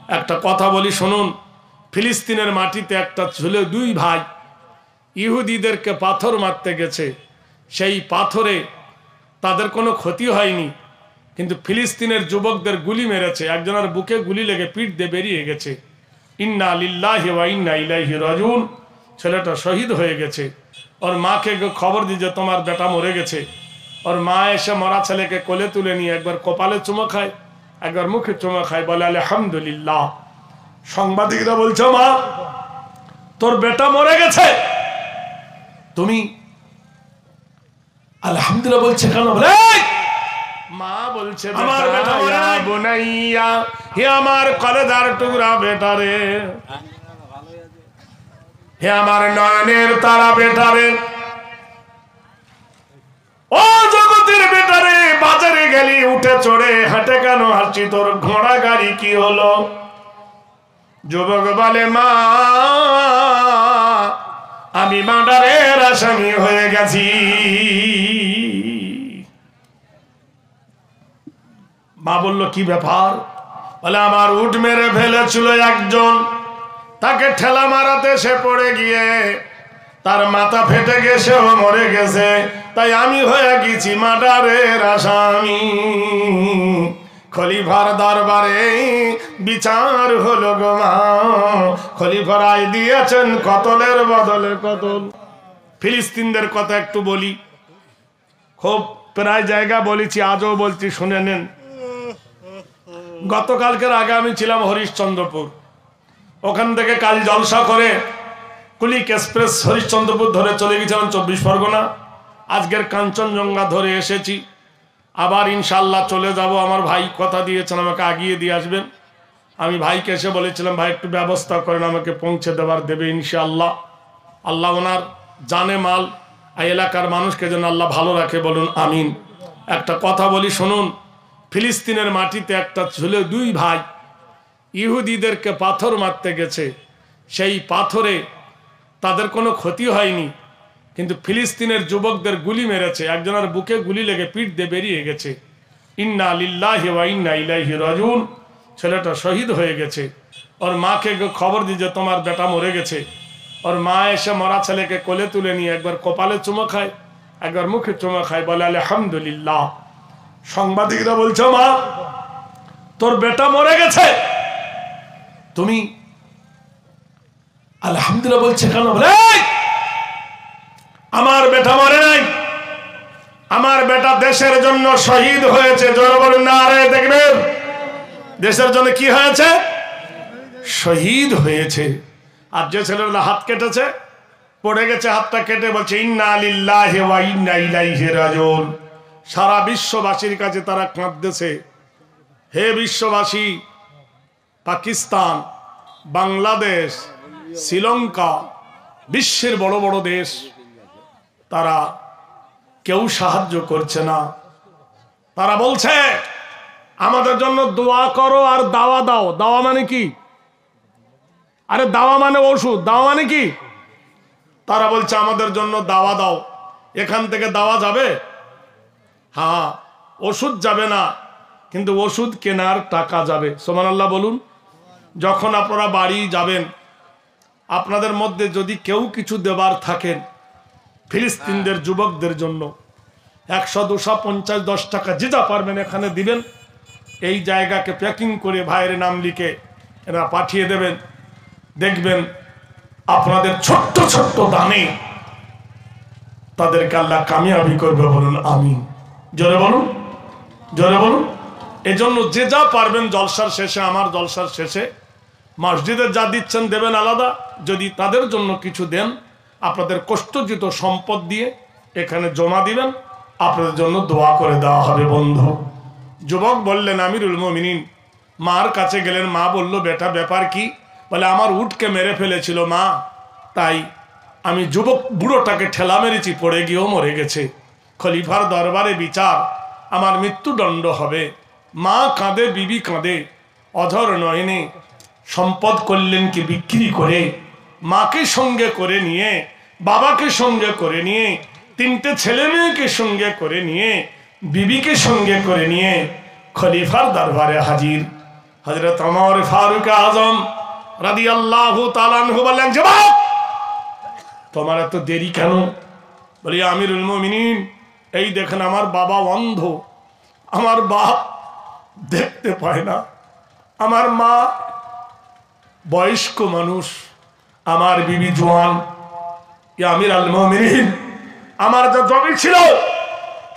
একটা কথা বলি শুনুন। ফিলিস্তিনের মাটিতে একটা ছিল দুই ভাই, ইহুদিদেরকে পাথর মারতে গেছে। সেই পাথরে তাদের কোনো ক্ষতি হয়নি, কিন্তু ফিলিস্তিনের যুবকদের গুলি মেরেছে। একজনের বুকে গুলি লেগে পিঠ দিয়ে বেরিয়ে গেছে। ইন্না লিল্লাহি ওয়া ইন্না ইলাইহি রাজিউন। ছেলেটা শহীদ হয়ে গেছে। ওর মাকে খবর দিয়ে যে তোমার বেটা মরে গেছে। ওর মা এসে মরা ছেলেকে কোলে তুলে নিয়ে একবার কপালে চুমো খায়, একবার মুখে চুমো খায়, বলে আলহামদুলিল্লাহ। সাংবাদিকরা বলছে, মা তোর বেটা মরে গেছে, তুমি আলহামদুলিল্লাহ বলছে কেন? বলে মা বলছে, আমার বেটা মরে নাই বোনাইয়া, হে আমার কলেজার টুকরা বেটা রে, হে আমার নয়নের তারা বেটা রে, ও জগতের বেটা রে, বাজারে গেলি উঠে চড়ে হাঁটে কেন হাসছি, তোর ঘোড়া গাড়ি কি হলো? যুবক বলে, মা আমি মার্ডারের আসামি হয়ে গেছি। মা বলল, কি ব্যাপার? বলে, আমার উট মেরে ফেলেছিল একজন, তাকে ঠেলা মারাতে সে পড়ে গিয়ে তার মাথা ফেটে গেছে, ও মরে গেছে, তাই আমি হয়ে গেছি মার্ডারের আসামি। খলিফার দরবারে বিচার হলো গো মা, খলিফা রায় দিয়েছেন কতলের বদলে কতল। ফিলিস্তিনদের কথা একটু বলি, খুব প্রায় জায়গা বলেছি, আজও বলছি, শুনে নেন। গতকালকের আগে আমি ছিলাম হরিশ্চন্দ্রপুর, ওখান থেকে কাল জলসা করে কুলিক এক্সপ্রেস হরিশ্চন্দ্রপুর ধরে চলে গেছিলাম 24 পরগনা। আজকের কাঞ্চনজঙ্ঘা ধরে এসেছি, আবার ইনশাল্লাহ চলে যাব। আমার ভাই কথা দিয়েছেন আমাকে আগিয়ে দিয়ে আসবেন। আমি ভাইকে এসে বলেছিলাম, ভাই একটু ব্যবস্থা করেন, আমাকে পৌঁছে দেওয়ার দেবে ইনশাআল্লাহ। আল্লাহ ওনার জানে মাল, এই এলাকার মানুষকে যেন আল্লাহ ভালো রাখে, বলুন আমিন। একটা কথা বলি শুনুন। ফিলিস্তিনের মাটিতে একটা ছিল দুই ভাই, ইহুদিদেরকে পাথর মারতে গেছে। সেই পাথরে তাদের কোনো ক্ষতি হয়নি, কিন্তু ফিলিস্তিনের যুবকদের গুলি মেরেছে। একজনের বুকে গুলি লেগে পিঠ দিয়ে বেরিয়ে গেছে। ইন্না লিল্লাহি ওয়া ইন্না ইলাইহি রাজিউন। ছেলেটা শহীদ হয়ে গেছে। ওর মাকে খবর দিয়ে যে তোমার বেটা মরে গেছে। ওর মা এসে মরা ছেলেকে কোলে তুলে নিয়ে একবার কপালে চুমো খায়, একবার মুখে চুমো খায়, বলে আলহামদুলিল্লাহ। সাংবাদিকরা বলছে, মা তোর বেটা মরে গেছে, তুমি আলহামদুলিল্লাহ বলছে কেন? বলে আমার বেটা মরে নাই, আমার বেটা দেশের জন্য শহীদ হয়েছে। জোরে বলুন না রে, দেখবেন দেশের জন্য কি হয়েছে? শহীদ হয়েছে। আর যে ছেলেটা হাত কেটেছে, পড়ে গেছে, হাতটা কেটে বলছে ইন্না লিল্লাহি ওয়া ইন্না ইলাইহি রাজিউন। সারা বিশ্ববাসীর কাছে তারা কাঁদতেছে, হে বিশ্ববাসী, পাকিস্তান, বাংলাদেশ, শ্রীলঙ্কা, বিশ্বের বড় বড় দেশ, তারা কেউ সাহায্য করছে না। তারা বলছে আমাদের জন্য দোয়া করো আর দাওয়া দাও। দাওয়া মানে কি? আরে দাওয়া মানে ওষুধ, দাওয়া মানে কি? তারা বলছে আমাদের জন্য দাওয়া দাও। এখান থেকে দাওয়া যাবে? হ্যাঁ, ওষুধ যাবে না, কিন্তু ওষুধ কেনার টাকা যাবে। সুবহানাল্লাহ বলুন। যখন আপনারা বাড়ি যাবেন, আপনাদের মধ্যে যদি কেউ কিছু দেবার থাকেন ফিলিস্তিনদের যুবকদের জন্য, 100, 200, 50, 10 টাকা যে যা পারবেন এখানে দিবেন। এই জায়গাকে প্যাকিং করে ভাইয়ের নাম লিখে এরা পাঠিয়ে দেবেন। দেখবেন আপনাদের ছোট্ট ছোট্ট দানে তাদেরকে আল্লাহ কামিয়াবি করবে, বলুন আমিন। জোরে বলুন, জোরে বলুন। এজন্য যে যা পারবেন জলসার শেষে, আমার জলসার শেষে মসজিদে যা দিচ্ছেন দেবেন আলাদা, যদি তাদের জন্য কিছু দেন আপনাদের কষ্টজিত সম্পদ দিয়ে এখানে জমা দিবেন, আপনাদের জন্য দোয়া করে দেওয়া হবে। বন্ধু যুবক বললেন, আমিরুল মুমিনিন, মার কাছে গেলেন। মা বলল, বেটা ব্যাপার কি? বলে, আমার উটকে মেরে ফেলেছিল মা, তাই আমি যুবক বুড়োটাকে ঠেলা মেরেছি, পড়ে গিয়েও মরে গেছে। খলিফার দরবারে বিচার, আমার মৃত্যুদণ্ড হবে। মা কাঁদে, বিবি কাঁদে, অধর নয়নে সম্পদ করলেন কি বিক্রি করে, মাকে সঙ্গে করে নিয়ে, বাবাকে সঙ্গে করে নিয়ে, 3টে ছেলে মেয়েকে সঙ্গে করে নিয়ে, বিবিকে সঙ্গে করে নিয়ে খলিফার দরবারে হাজির। হযরত ওমর ফারুক আজম রাদিয়াল্লাহু তাআলা আনহু বললেন, যুবক তোমার এত দেরি কেন? বলি, আমিরুল মুমিনিন, এই দেখেন আমার বাবা অন্ধ, আমার বাপ দেখতে পায় না, আমার মা বয়স্ক মানুষ, আমার বিবি জওয়ান। আমিরুল মুমিনিন, আমার যে জমি ছিল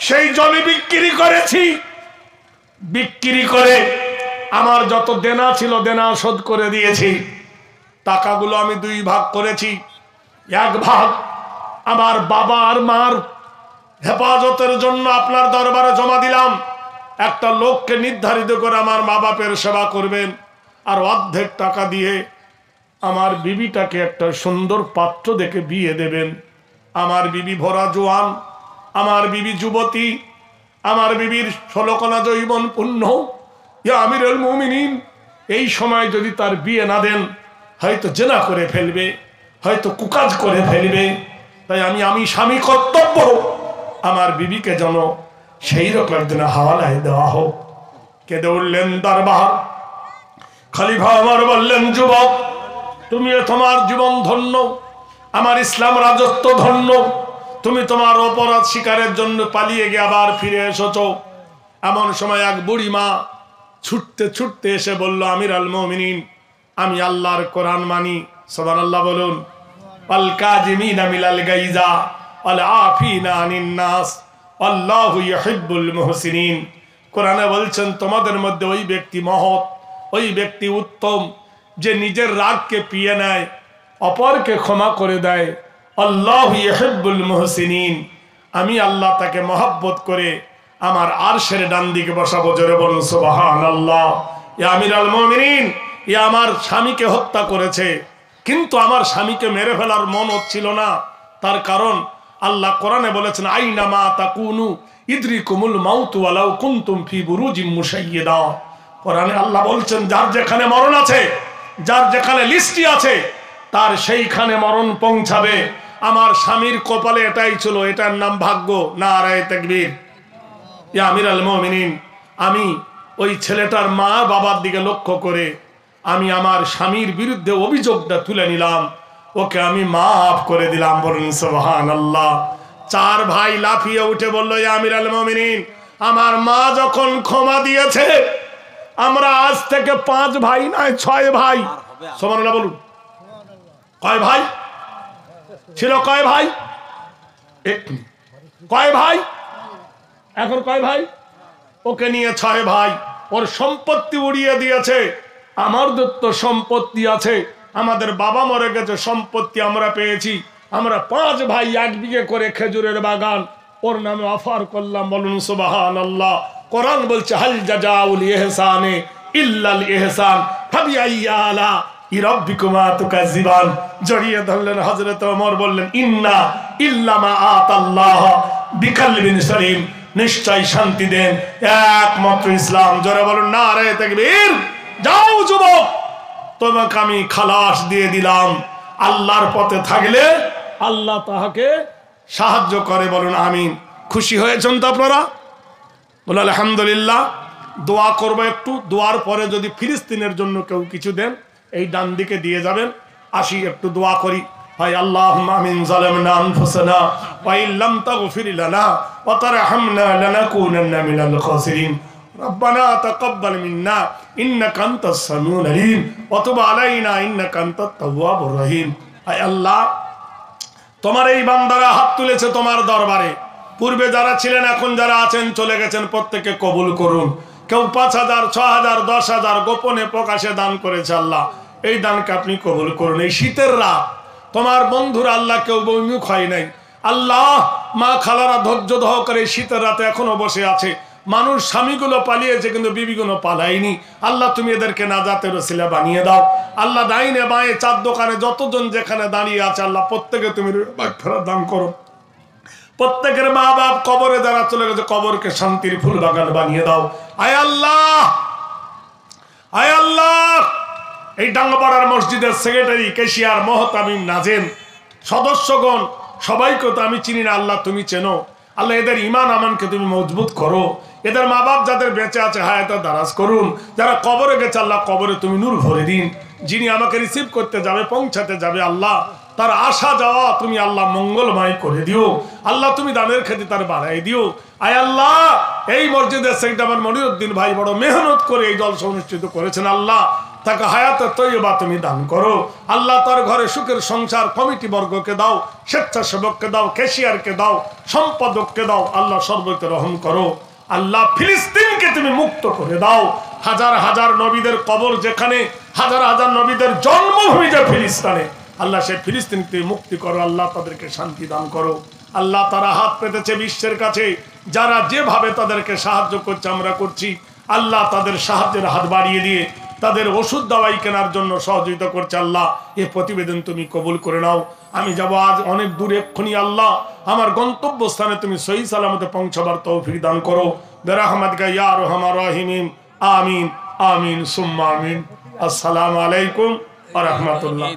সেই জমি বিক্রি করেছি, বিক্রি করে আমার যত দেনা ছিল দেনা শোধ করে দিয়েছি। টাকাগুলো আমি 2 ভাগ করেছি। 1 ভাগ আমার বাবা আর মার হেফাজতের জন্য আপনার দরবারে জমা দিলাম, একটা লোককে নির্ধারিত করে আমার মা বাপের সেবা করবেন, আর অর্ধেক টাকা দিয়ে আমার বিবিটাকে একটা সুন্দর পাত্র দেখে বিয়ে দেবেন। আমার বিবি ভরা জোয়ান, আমার বিবি যুবতী, আমার বিবির 16 কণা যৌবন পূর্ণ। ইয়া আমিরুল মুমিনিন, এই সময় যদি তার বিয়ে না দেন হয়তো জেনা করে ফেলবে, হয়তো কুকাজ করে ফেলবে। তাই আমি স্বামী কর্তব্য আমার বিবিকে যেন সেই রকম একদিন হাওয়ালায় দেওয়া হোক। কেঁদে উঠলেন দরবার। খলিফা ওমর বললেন, যুবক তুমি তোমার জীবন ধন্য, আমার ইসলাম রাজত্ব ধন্য, তুমি তোমার অপরাধ শিকারের জন্য পালিয়ে গিয়ে আবার ফিরে এসেছো। এমন সময় এক বুড়ি মা ছুটতে ছুটতে এসে বলল, আমিরুল মুমিনিন, আমি আল্লাহর কোরআন মানি। সুবহানাল্লাহ বলুন। আল কাজিমিনা মিনাল গাইজা আল আফিনা আনিন নাস আল্লাহু ইউহিব্বুল মুহসিনিন। কোরআনে বলছেন তোমাদের মধ্যে ওই ব্যক্তি মহৎ, ওই ব্যক্তি উত্তম যে নিজের রাগকে পিয়ে নেয়, অপরকে ক্ষমা করে দেয়। আল্লাহু ইউহিব্বুল মুহসিনিন, আমি আল্লাহ তাকে মহব্বত করে আমার আরশের ডান দিকে বসাবো। জোরে বলুন সুবহানাল্লাহ। ইয়া আমিরুল মুমিনিন, ইয়া আমার স্বামীকে হত্যা করেছে, কিন্তু আমার স্বামীকে মেরে ফেলার মন হচ্ছিল না। তার কারণ আল্লাহ কোরআনে বলেছেন, আইনামা তাকুনু ইদরিকুমুল মাউত ওয়ালাউ কুনতুম ফি বুরুজিম মুশাইয়্যিদা। কোরআনে আল্লাহ বলছেন, যার যেখানে মরণ আছে, যার যেখানে লিস্টি আছে, তার সেইখানে মরণ পৌঁছাবে। আমার স্বামীর কপালে এটাই ছিল, এটার নাম ভাগ্য। নারায়ে তাকবীর। ইয়া আমিরুল মুমিনিন, আমি ওই ছেলেটার মা বাবার দিকে লক্ষ্য করে আমি আমার স্বামীর বিরুদ্ধে অভিযোগটা তুলে নিলাম, ওকে আমি মাফ করে দিলাম। বলুন সুবহানাল্লাহ। 4 ভাই লাফিয়ে উঠে বলল, ইয়া আমিরুল মুমিনিন, আমার মা যখন ক্ষমা দিয়েছে, আমরা আজ থেকে 5 ভাই নয় 6 ভাই। সুবহানাল্লাহ বলুন। কয় ভাই ছিল? কয় ভাই? কয় ভাই? এখন কয় ভাই? ওকে নিয়ে 6 ভাই। ওর সম্পত্তি উড়িয়ে দিয়েছে। আমার দত্ত সম্পত্তি আছে, আমাদের বাবা মরে গেছে, সম্পত্তি আমরা পেয়েছি। আমরা 5 ভাই 1 বিঘে করে খেজুরের বাগান ওর নামে অফার করলাম। বলুন সুবহানাল্লাহ। কোরআন বলছে, হাল জাযাউল ইহসানে ইল্লাল ইহসান ফাবিআই আলা রাব্বিকুমা তুকাজ্জিবান। জড়িয়ে ধরলেন হযরত ওমর, বললেন, ইন্না ইল্লামা আতাল্লাহ বিকালবিন সালিম, নিশ্চয় শান্তি দেন একমাত্র ইসলাম। জোরে বলুন নারায়ে তাকবীর। যাও যুবক, তোমাকে আমি খালাস দিয়ে দিলাম। আল্লাহর পথে থাকলে আল্লাহ তাহাকে সাহায্য করে। বলুন আমিন। খুশি হয়েছেন তো আপনারা? বলুন আলহামদুলিল্লাহ। দোয়া করবো একটু। দোয়ার পরে যদি ফিলিস্তিনের জন্য কেউ কিছু দেন, এই ডান দিকে দিয়ে যাবেন। আসি একটু দোয়া করি। হায় আল্লাহুম্মা আমিন যালামনা আনফুসানা ওয়া ইল্লাম তাগফির লানা ওয়া তারহামনা লানাকুনান্না মিনাল খাসিরিন। রব্বানা তাকাব্বাল মিন্না ইন্নাকা আনতাস সামিউল আলিম ওয়া তুব আলাইনা ইন্নাকা আনতাত তাওয়াবুর রহিম। হায় আল্লাহ, তোমার এই বান্দারা হাত তুলেছে তোমার দরবারে। পূর্বে যারা ছিলেন, এখন যারা আছেন, চলে গেছেন, প্রত্যেককে কবুল করুন। কেউ 5,000 6,000 10,000 গোপনে প্রকাশে দান করেছে। আল্লাহ, এই দানকে আপনি কবুল করুন। এই শীতের রাত তোমার বন্ধুরা আল্লাহ কেউ বৈমুখ হয় নাই। আল্লাহ, মা খালারা ধৈর্য সহকারে শীতের রাতে এখনো বসে আছে। মানুষ স্বামীগুলো পালিয়েছে কিন্তু বিবিগুলো পালায়নি। আল্লাহ, তুমি এদেরকে নাজাতের ওসিলা বানিয়ে দাও। আল্লাহ, ডাইনে বাঁয়ে 4 দোকানে যতজন যেখানে দাঁড়িয়ে আছে, আল্লাহ প্রত্যেকে তুমি মাগফিরাত দান করো। প্রত্যেকের মা বাপ কবরে যারা চলে গেছে, কবরকে শান্তির ফুল বাগান বানিয়ে দাও। আয় আল্লাহ, আয় আল্লাহ, এই ডাঙ্গাপাড়ার মসজিদের সেক্রেটারি, কেশিয়ার, মহতামিম, নাজেম, সদস্যগণ সবাইকে তো আমি চিনি না, আল্লাহ তুমি চেনো। আল্লাহ এদের ঈমান আমানকে তুমি মজবুত করো। এদের মা বাপ যাদের বেঁচে আছে হায়াতে দারাজ করুন। যারা কবরে গেছে আল্লাহ কবরে তুমি নূর ভরে দিন। যিনি আমাকে রিসিভ করতে যাবে, পৌঁছাতে যাবে, আল্লাহ তার আসা যাওয়া তুমি আল্লাহ মঙ্গলময় করে দিও। আল্লাহ তুমি দানের খেতে তার বাড়াই দিও। আয় আল্লাহ, এই মসজিদের সেক্রেটারি আমার মনিরউদ্দিন ভাই বড় মেহনত করে এই জলসা অনুষ্ঠিত করেছেন। আল্লাহ তাকে হায়াতে তৈয়বা তুমি দান করো। আল্লাহ তার ঘরে সুখের সংসার, কমিটি বর্গকে দাও, স্বেচ্ছাসেবককে দাও, ক্যাশিয়ারকে দাও, সম্পাদককে দাও। আল্লাহ সর্বকে রহম করো। আল্লাহ ফিলিস্তিনকে তুমি মুক্ত করে দাও। হাজার হাজার নবীদের কবর যেখানে, হাজার হাজার নবীদের জন্মভূমি যে ফিলিস্তিনে, আল্লাহ সেই ফিলিস্তিনকে মুক্তি করো। আল্লাহ তাদেরকে শান্তি দান করো। আল্লাহ তারা হাত পেতেছে বিশ্বের কাছে, যারা যেভাবে তাদেরকে সাহায্য করছে আমরা করছি। আল্লাহ তাদের সাহায্যের হাত বাড়িয়ে দিয়ে তাদের ওষুধ দাওয়াই কেনার জন্য সহযোগিতা করছে। আল্লাহ এই প্রতিবেদন তুমি কবুল করে নাও। আমি যাব আজ অনেক দূরে, এক্ষুনি আল্লাহ আমার গন্তব্যস্থানে তুমি সহি সালামতে পৌঁছাবার তৌফিক দান করো। বিরহমাতিকা ইয়া আরহামার রাহিমিন। আমিন আমিন সুম্মা আমিন। আসসালামু আলাইকুম ওয়া রাহমাতুল্লাহ।